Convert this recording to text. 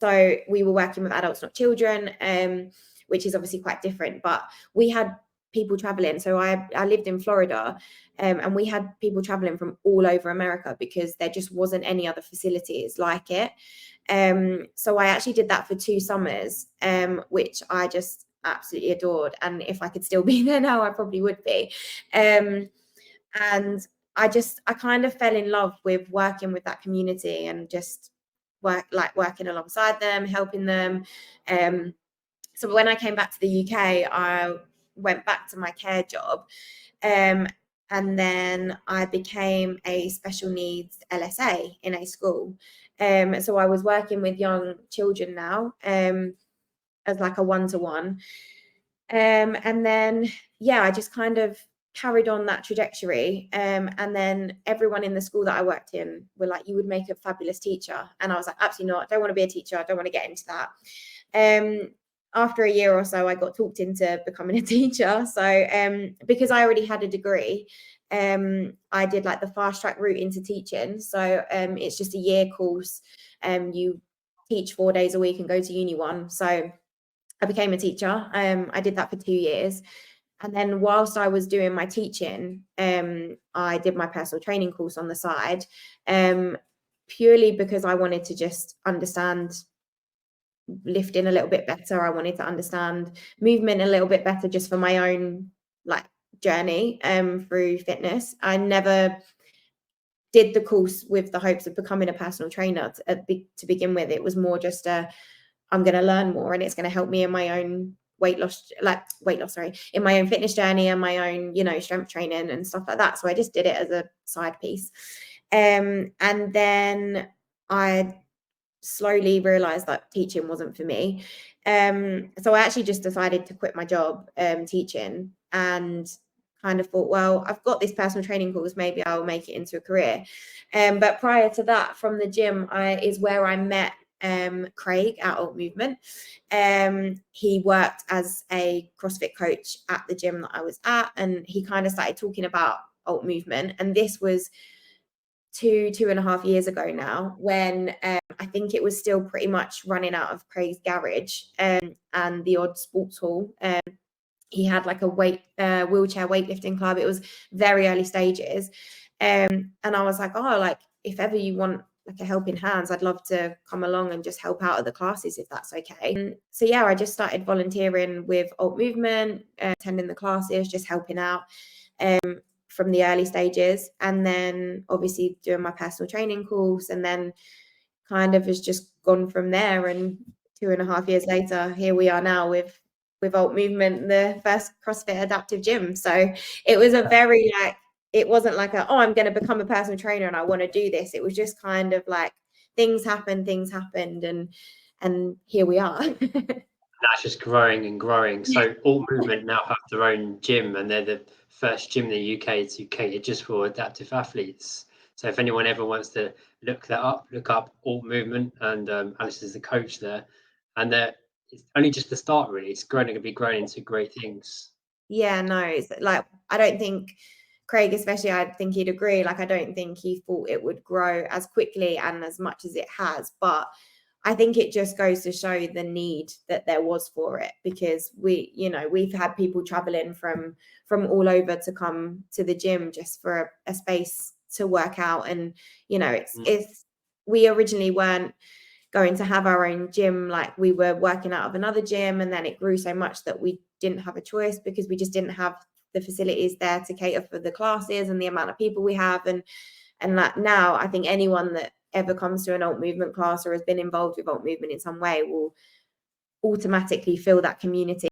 So we were working with adults, not children, which is obviously quite different. But we had people traveling. So I lived in Florida, and we had people traveling from all over America because there just wasn't any other facilities like it. So I actually did that for 2 summers, which I just absolutely adored. And if I could still be there now, I probably would be. And I kind of fell in love with working with that community and just working alongside them, helping them. So when I came back to the UK, I went back to my care job. And then I became a special needs LSA in a school. So I was working with young children now, as like a one-to-one. And then, yeah, I just kind of carried on that trajectory. And then everyone in the school that I worked in were like, you would make a fabulous teacher. And I was like, absolutely not. I don't want to be a teacher. I don't want to get into that. After a year or so, I got talked into becoming a teacher. So because I already had a degree, I did like the fast track route into teaching. So it's just a year course. You teach 4 days a week and go to uni 1. So I became a teacher. I did that for 2 years. And then whilst I was doing my teaching, I did my personal training course on the side, purely because I wanted to just understand lifting a little bit better. I wanted to understand movement a little bit better just for my own like journey through fitness. I never did the course with the hopes of becoming a personal trainer to begin with. It was more just I'm going to learn more and it's going to help me in my own in my own fitness journey and my own, strength training and stuff like that. So I just did it as a side piece. And then I slowly realized that teaching wasn't for me. So I actually just decided to quit my job teaching and kind of thought, well, I've got this personal training course, maybe I'll make it into a career. But prior to that, from the gym is where I met Craig at Alt Movement. He worked as a CrossFit coach at the gym that I was at, and he kind of started talking about Alt Movement. And this was 2.5 years ago now, when I think it was still pretty much running out of Craig's garage and the odd sports hall. He had like a wheelchair weightlifting club. It was very early stages. And I was like, oh, like if ever you want like a helping hands, I'd love to come along and just help out at the classes if that's okay. So yeah, I just started volunteering with Alt Movement, attending the classes, just helping out from the early stages, and then obviously doing my personal training course, and then kind of has just gone from there. And 2.5 years later, here we are now with Alt Movement, the first CrossFit adaptive gym. So it was a very it wasn't like I'm going to become a personal trainer and I want to do this. It was just kind of like things happened, and here we are. That's just growing and growing. So Alt Movement now have their own gym, and they're the first gym in the UK to cater just for adaptive athletes. So if anyone ever wants to look up Alt Movement, and Alice is the coach there, and it's only just the start, really. It's going to be growing into great things. Yeah, no, it's like I don't think Craig, especially, I think he'd agree. Like, I don't think he thought it would grow as quickly and as much as it has, but I think it just goes to show the need that there was for it, because we've had people traveling from all over to come to the gym just for a space to work out. And it's we originally weren't going to have our own gym. Like, we were working out of another gym, and then it grew so much that we didn't have a choice because we just didn't have the facilities there to cater for the classes and the amount of people we have. And like now, I think anyone that ever comes to an Alt Movement class or has been involved with Alt Movement in some way will automatically feel that community